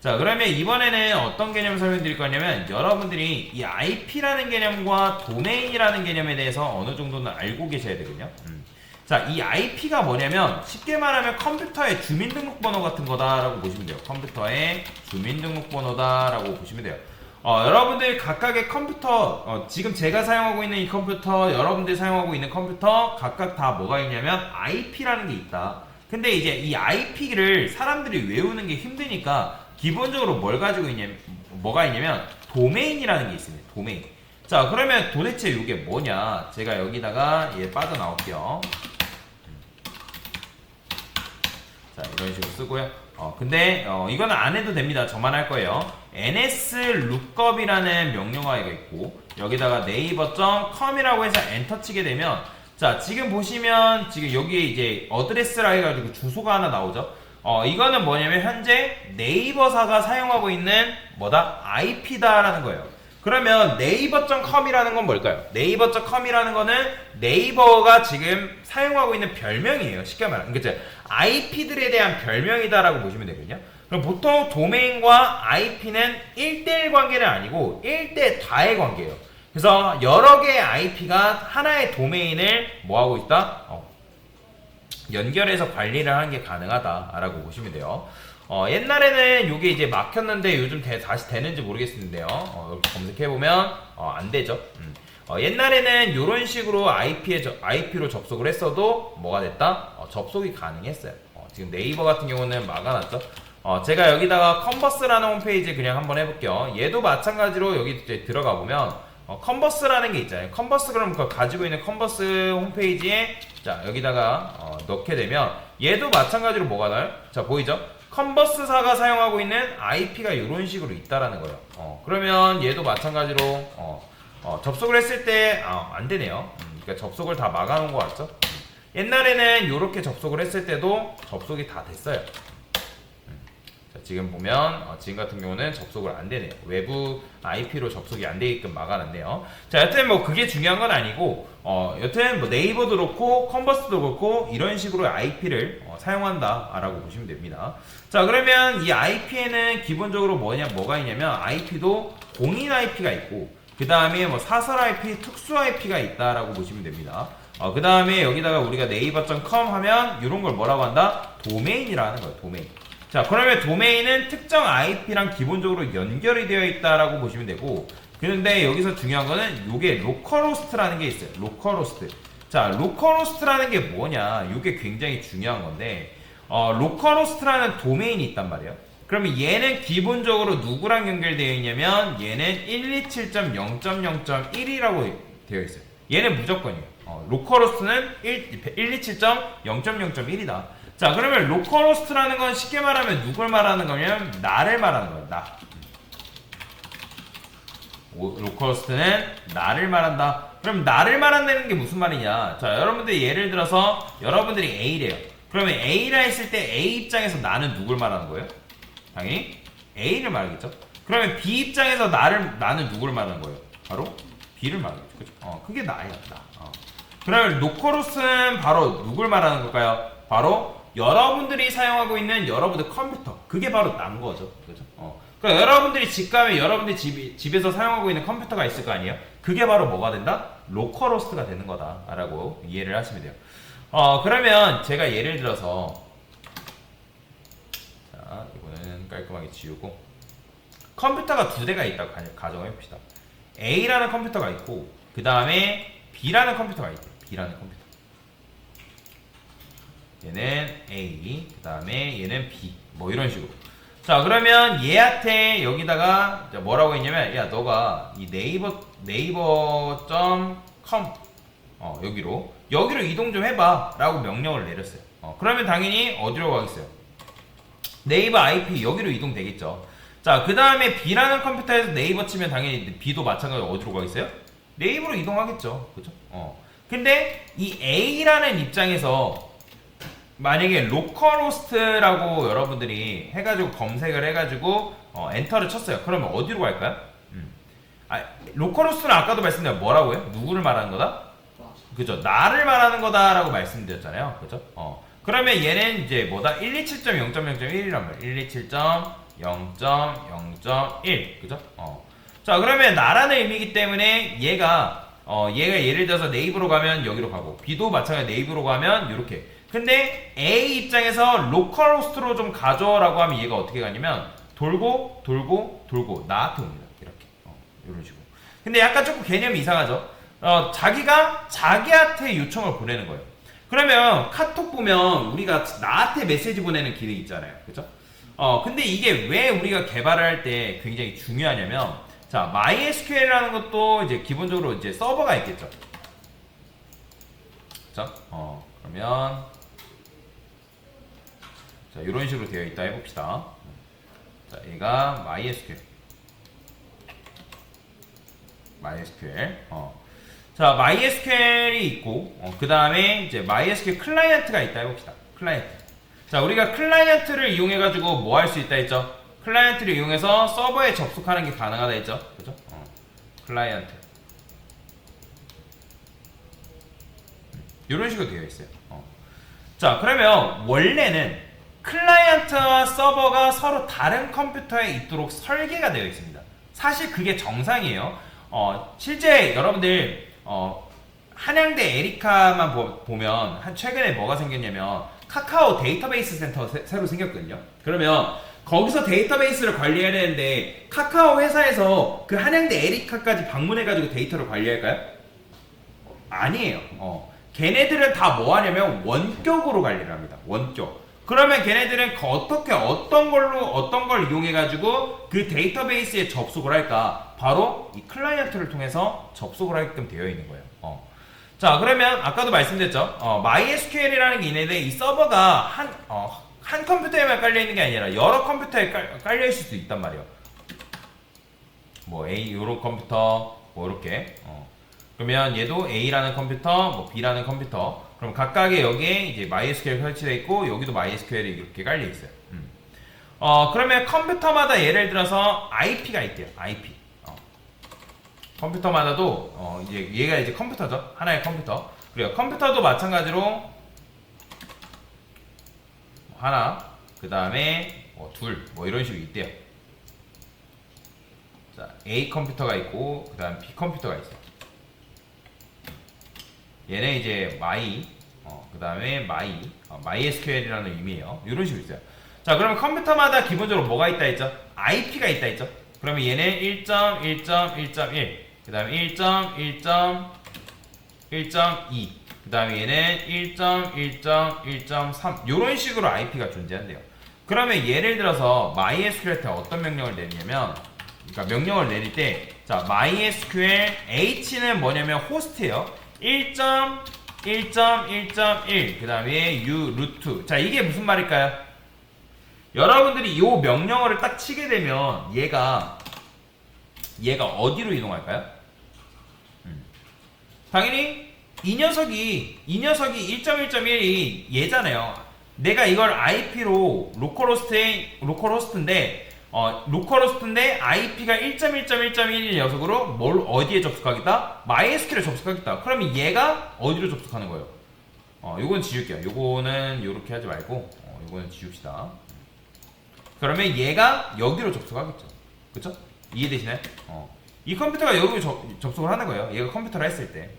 자, 그러면 이번에는 어떤 개념을 설명드릴 거냐면 여러분들이 이 IP라는 개념과 도메인이라는 개념에 대해서 어느 정도는 알고 계셔야 되거든요. 자, 이 IP가 뭐냐면 쉽게 말하면 컴퓨터의 주민등록번호 같은 거다라고 보시면 돼요. 컴퓨터의 주민등록번호다라고 보시면 돼요. 여러분들 각각의 컴퓨터, 지금 제가 사용하고 있는 이 컴퓨터, 여러분들이 사용하고 있는 컴퓨터 각각 다 뭐가 있냐면 IP라는 게 있다. 근데 이제 이 IP를 사람들이 외우는 게 힘드니까 기본적으로 뭘 가지고 뭐가 있냐면 도메인이라는 게 있습니다. 도메인. 자, 그러면 도대체 이게 뭐냐? 제가 여기다가 빠져나올게요. 자, 이런 식으로 쓰고요. 근데 이거는 안 해도 됩니다. 저만 할 거예요. nslookup이라는 명령어가 있고 여기다가 naver.com이라고 해서 엔터 치게 되면 자, 지금 보시면 지금 여기에 이제 어드레스라 해가지고 주소가 하나 나오죠. 이거는 뭐냐면 현재 네이버사가 사용하고 있는 뭐다? IP다라는 거예요. 그러면 naver.com이라는 건 뭘까요? naver.com이라는 거는 네이버가 지금 사용하고 있는 별명이에요. 쉽게 말하면. 그죠? IP들에 대한 별명이다라고 보시면 되거든요. 그럼 보통 도메인과 IP는 1대1 관계는 아니고 1대 다의 관계예요. 그래서 여러 개의 IP가 하나의 도메인을 뭐하고 있다? 연결해서 관리를 하는 게 가능하다라고 보시면 돼요. 옛날에는 이게 이제 막혔는데 요즘 다시 되는지 모르겠는데요. 검색해보면 안 되죠. 옛날에는 이런 식으로 IP로 접속을 했어도 뭐가 됐다? 접속이 가능했어요. 지금 네이버 같은 경우는 막아놨죠. 제가 여기다가 컨버스라는 홈페이지 그냥 한번 해볼게요. 얘도 마찬가지로 여기 이제 들어가 보면 컨버스라는 게 있잖아요. 컨버스 그럼 가지고 있는 컨버스 홈페이지에 자 여기다가 넣게 되면 얘도 마찬가지로 뭐가 나요? 자 보이죠? 컨버스사가 사용하고 있는 IP가 이런 식으로 있다라는 거예요. 그러면 얘도 마찬가지로 접속을 했을 때 안 되네요. 그러니까 접속을 다 막아놓은 것 같죠? 옛날에는 이렇게 접속을 했을 때도 접속이 다 됐어요. 자, 지금 보면 지금 같은 경우는 접속을 안 되네요. 외부 IP로 접속이 안 되게끔 막아놨네요. 자, 여튼 뭐 그게 중요한 건 아니고 여튼 뭐 네이버도 그렇고 컨버스도 그렇고 이런 식으로 IP를 사용한다라고 보시면 됩니다. 자, 그러면 이 IP에는 기본적으로 뭐가 있냐면 IP도 공인 IP가 있고 그 다음에 뭐 사설 IP, 특수 IP가 있다라고 보시면 됩니다. 그 다음에 여기다가 우리가 naver.com 하면 이런 걸 뭐라고 한다? 도메인이라는 거예요. 도메인. 자, 그러면 도메인은 특정 IP랑 기본적으로 연결이 되어 있다라고 보시면 되고 그런데 여기서 중요한 거는 요게 로컬호스트라는 게 있어요. 로컬호스트. 자, 로컬호스트라는 게 뭐냐? 요게 굉장히 중요한 건데 로컬호스트라는 도메인이 있단 말이에요. 그러면 얘는 기본적으로 누구랑 연결되어 있냐면 얘는 127.0.0.1이라고 되어 있어요. 얘는 무조건이에요. 로컬호스트는 127.0.0.1이다. 자, 그러면 로컬호스트라는 건 쉽게 말하면 누굴 말하는 거냐면 나를 말하는 거예요. 나. 로컬호스트는 나를 말한다. 그럼 나를 말한다는 게 무슨 말이냐? 자, 여러분들이 예를 들어서 여러분들이 A래요. 그러면 A라 했을 때 A 입장에서 나는 누굴 말하는 거예요? 당연히 A를 말하겠죠. 그러면 B 입장에서 나는 누굴 말하는 거예요? 바로 B를 말하겠죠. 그죠? 그게 나예요. 나. 그러면 로컬호스트는 바로 누굴 말하는 걸까요? 바로 여러분들이 사용하고 있는 여러분들 컴퓨터. 그게 바로 난 거죠. 그죠? 그러니까 여러분들이 집 가면 여러분들이 집에서 사용하고 있는 컴퓨터가 있을 거 아니에요? 그게 바로 뭐가 된다? 로컬호스트가 되는 거다라고 이해를 하시면 돼요. 그러면 제가 예를 들어서 자, 이거는 깔끔하게 지우고 컴퓨터가 두 대가 있다고 가정해 봅시다. A라는 컴퓨터가 있고 그 다음에 B라는 컴퓨터가 있대요. B라는 컴퓨터. 얘는 A, 그 다음에 얘는 B. 뭐 이런 식으로. 자, 그러면 얘한테 여기다가 뭐라고 했냐면 야, 너가 이 naver.com 여기로 이동 좀 해봐 라고 명령을 내렸어요. 그러면 당연히 어디로 가겠어요? 네이버 IP 여기로 이동 되겠죠. 자, 그 다음에 B라는 컴퓨터에서 네이버 치면 당연히 B도 마찬가지로 어디로 가겠어요? 네이버로 이동하겠죠. 그죠? 근데 이 A라는 입장에서 만약에 로컬호스트라고 여러분들이 해가지고 검색을 해가지고 엔터를 쳤어요. 그러면 어디로 갈까요? 로컬호스트는 아까도 말씀드렸는데 뭐라고요? 누구를 말하는 거다? 그죠? 나를 말하는 거다라고 말씀드렸잖아요. 그죠? 그러면 얘는 이제 뭐다? 127.0.0.1이란 말이에요. 0.0.1 그죠? 자 그러면 나라는 의미이기 때문에 얘가 예를 들어서 네이버로 가면 여기로 가고 B도 마찬가지로 네이버로 가면 이렇게. 근데 A 입장에서 로컬 호스트로 좀 가져라고 하면 얘가 어떻게 가냐면 돌고 나한테 옵니다. 이렇게 이런 식으로. 근데 약간 조금 개념이 이상하죠? 자기가 자기한테 요청을 보내는 거예요. 그러면 카톡 보면 우리가 나한테 메시지 보내는 기능이 있잖아요. 그죠? 근데 이게 왜 우리가 개발을 할 때 굉장히 중요하냐면, 자, MySQL이라는 것도 이제 기본적으로 이제 서버가 있겠죠. 그죠? 그러면, 자, 이런 식으로 되어 있다 해봅시다. 자, 얘가 MySQL. 자, MySQL이 있고, 그 다음에 이제 MySQL 클라이언트가 있다 해봅시다. 클라이언트. 자, 우리가 클라이언트를 이용해가지고 뭐 할 수 있다 했죠? 클라이언트를 이용해서 서버에 접속하는 게 가능하다 했죠? 그죠? 클라이언트. 이런 식으로 되어 있어요. 자, 그러면 원래는 클라이언트와 서버가 서로 다른 컴퓨터에 있도록 설계가 되어 있습니다. 사실 그게 정상이에요. 실제 여러분들 한양대 에리카만 보면 최근에 뭐가 생겼냐면 카카오 데이터베이스 센터 새로 생겼거든요. 그러면 거기서 데이터베이스를 관리해야 되는데 카카오 회사에서 그 한양대 에리카까지 방문해가지고 데이터를 관리할까요? 아니에요. 걔네들은 다 뭐 하냐면 원격으로 관리를 합니다. 원격. 그러면 걔네들은 어떤 걸 이용해가지고 그 데이터베이스에 접속을 할까? 바로 이 클라이언트를 통해서 접속을 하게끔 되어 있는 거예요. 자, 그러면 아까도 말씀드렸죠. MySQL이라는 게 있는데 이 서버가 한 컴퓨터에만 깔려 있는 게 아니라 여러 컴퓨터에 깔려 있을 수도 있단 말이에요. 뭐 A 요런 컴퓨터 뭐 이렇게. 그러면 얘도 A라는 컴퓨터, 뭐 B라는 컴퓨터. 그럼 각각의 여기에 이제 MySQL 설치되어 있고 여기도 MySQL이 이렇게 깔려 있어요. 그러면 컴퓨터마다 예를 들어서 IP가 있대요. IP. 컴퓨터마다도 이제 얘가 이제 컴퓨터죠. 하나의 컴퓨터. 그리고 컴퓨터도 마찬가지로 하나, 그 다음에 둘, 뭐 이런 식으로 있대요. 자, A 컴퓨터가 있고 그 다음 B 컴퓨터가 있어요. 얘는 이제 그 다음에 MySQL이라는 의미예요. 이런 식으로 있어요. 자, 그러면 컴퓨터마다 기본적으로 뭐가 있다 했죠? IP가 있다 했죠? 그러면 얘는 1.1.1.1, 그 다음에 1.1.1.2, 그 다음에 얘는 1.1.1.3 이런 식으로 IP가 존재한대요. 그러면 예를 들어서 MySQL한테 어떤 명령을 내리냐면, 그러니까 명령을 내릴 때, 자, MySQL H는 뭐냐면 호스트예요. 1.1.1.1, 그 다음에 U 루트. 자, 이게 무슨 말일까요? 여러분들이 이 명령어를 딱 치게 되면 얘가 어디로 이동할까요? 당연히 이 녀석이 1.1.1이 얘잖아요. 내가 이걸 IP로 로컬호스트인데 IP가 1.1.1.1 녀석으로 뭘 어디에 접속하겠다? MySQL에 접속하겠다. 그러면 얘가 어디로 접속하는 거예요? 요건 지울게요. 요거는 요렇게 하지 말고 요거는 지웁시다. 그러면 얘가 여기로 접속하겠죠. 그쵸? 이해되시나요? 이 컴퓨터가 여기로 접속을 하는 거예요. 얘가 컴퓨터를 했을 때.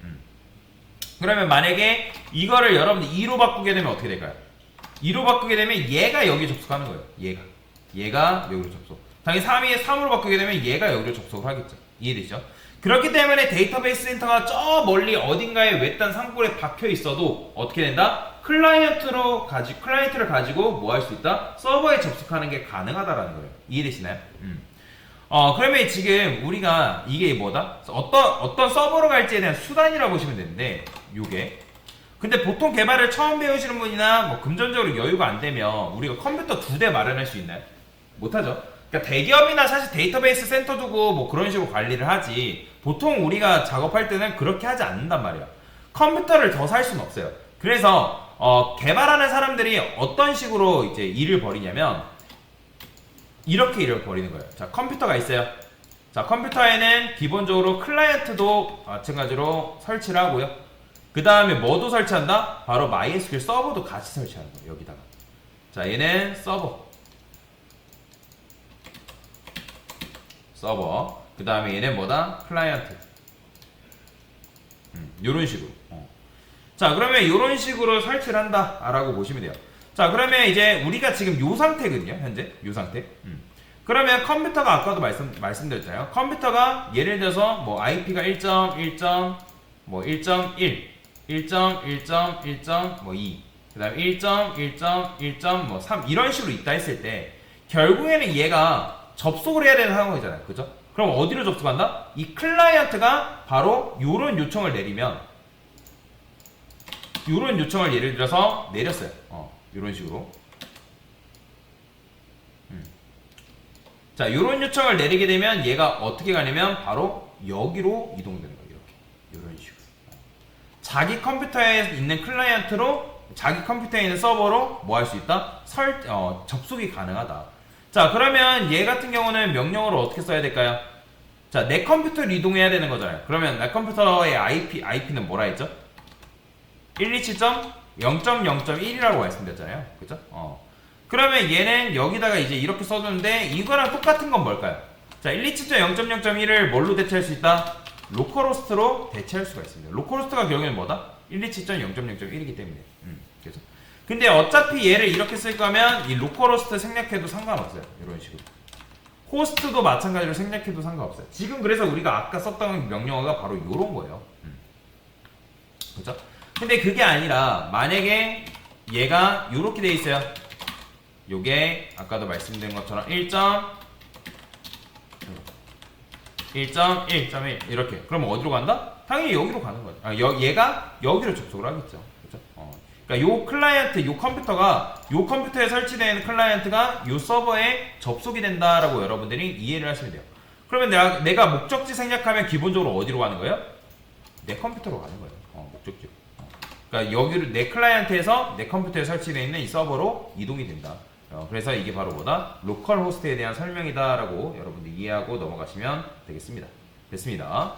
그러면 만약에 이거를 여러분들 2로 바꾸게 되면 어떻게 될까요? 2로 바꾸게 되면 얘가 여기 접속하는 거예요. 얘가 여기로 접속. 당연히 3으로 바꾸게 되면 얘가 여기로 접속을 하겠죠. 이해되시죠? 그렇기 때문에 데이터베이스 센터가 저 멀리 어딘가에 외딴 산골에 박혀 있어도 어떻게 된다? 클라이언트를 가지고 뭐 할 수 있다? 서버에 접속하는 게 가능하다라는 거예요. 이해되시나요? 그러면 지금 우리가 이게 뭐다? 어떤 서버로 갈지에 대한 수단이라고 보시면 되는데, 요게. 근데 보통 개발을 처음 배우시는 분이나 뭐 금전적으로 여유가 안 되면 우리가 컴퓨터 2대 마련할 수 있나요? 못하죠. 그러니까 대기업이나 사실 데이터베이스 센터 두고 뭐 그런 식으로 관리를 하지, 보통 우리가 작업할 때는 그렇게 하지 않는단 말이야. 컴퓨터를 더 살 수는 없어요. 그래서 개발하는 사람들이 어떤 식으로 이제 일을 벌이냐면 이렇게 일을 벌이는 거예요. 자, 컴퓨터가 있어요. 자, 컴퓨터에는 기본적으로 클라이언트도 마찬가지로 설치를 하고요. 그 다음에 뭐도 설치한다? 바로 MySQL 서버도 같이 설치하는 거예요. 여기다가. 자, 얘는 서버. 서버. 그 다음에 얘는 뭐다? 클라이언트. 요런 식으로. 자, 그러면 요런 식으로 설치를 한다 라고 보시면 돼요. 자, 그러면 이제 우리가 지금 요 상태거든요. 현재 요 상태. 그러면 컴퓨터가 아까도 말씀드렸잖아요. 컴퓨터가 예를 들어서 뭐 IP가 1.1. 뭐 1.1, 1.1.1. 뭐 2, 그 다음에 1.1.1. 뭐 3 이런 식으로 있다 했을 때 결국에는 얘가 접속을 해야 되는 상황이잖아요. 그죠? 그럼 어디로 접속한다? 이 클라이언트가 바로 요런 요청을 내리면 요런 요청을 예를 들어서 내렸어요. 요런 식으로. 자, 요런 요청을 내리게 되면 얘가 어떻게 가냐면 바로 여기로 이동되는 거예요. 이렇게. 요런 식으로. 자기 컴퓨터에 있는 클라이언트로 자기 컴퓨터에 있는 서버로 뭐 할 수 있다? 접속이 가능하다. 자, 그러면 얘 같은 경우는 명령어를 어떻게 써야 될까요? 자, 내 컴퓨터를 이동해야 되는 거잖아요. 그러면 내 컴퓨터의 IP는 뭐라 했죠? 127.0.0.1이라고 말씀드렸잖아요. 그죠? 그러면 얘는 여기다가 이제 이렇게 써주는데 이거랑 똑같은 건 뭘까요? 자, 127.0.0.1을 뭘로 대체할 수 있다? 로컬호스트로 대체할 수가 있습니다. 로컬호스트가 결국에는 뭐다? 127.0.0.1이기 때문에. 그죠? 근데 어차피 얘를 이렇게 쓸 거면 이 로컬호스트 생략해도 상관없어요. 이런 식으로. 호스트도 마찬가지로 생략해도 상관없어요. 지금 그래서 우리가 아까 썼던 명령어가 바로 이런 거예요. 그죠? 근데 그게 아니라 만약에 얘가 이렇게 돼 있어요. 요게 아까도 말씀드린 것처럼 1.1.1 이렇게. 그러면 어디로 간다? 당연히 여기로 가는 거죠. 얘가 여기로 접속을 하겠죠. 그죠? 그러니까 요 클라이언트, 요 컴퓨터에 설치되어 있는 클라이언트가 요 서버에 접속이 된다라고 여러분들이 이해를 하시면 돼요. 그러면 내가 목적지 생략하면 기본적으로 어디로 가는 거예요? 내 컴퓨터로 가는 거예요. 목적지. 그러니까 여기로 내 클라이언트에서 내 컴퓨터에 설치되어 있는 이 서버로 이동이 된다. 그래서 이게 바로 뭐다? 로컬 호스트에 대한 설명이다 라고 여러분들 이해하고 넘어가시면 되겠습니다. 됐습니다.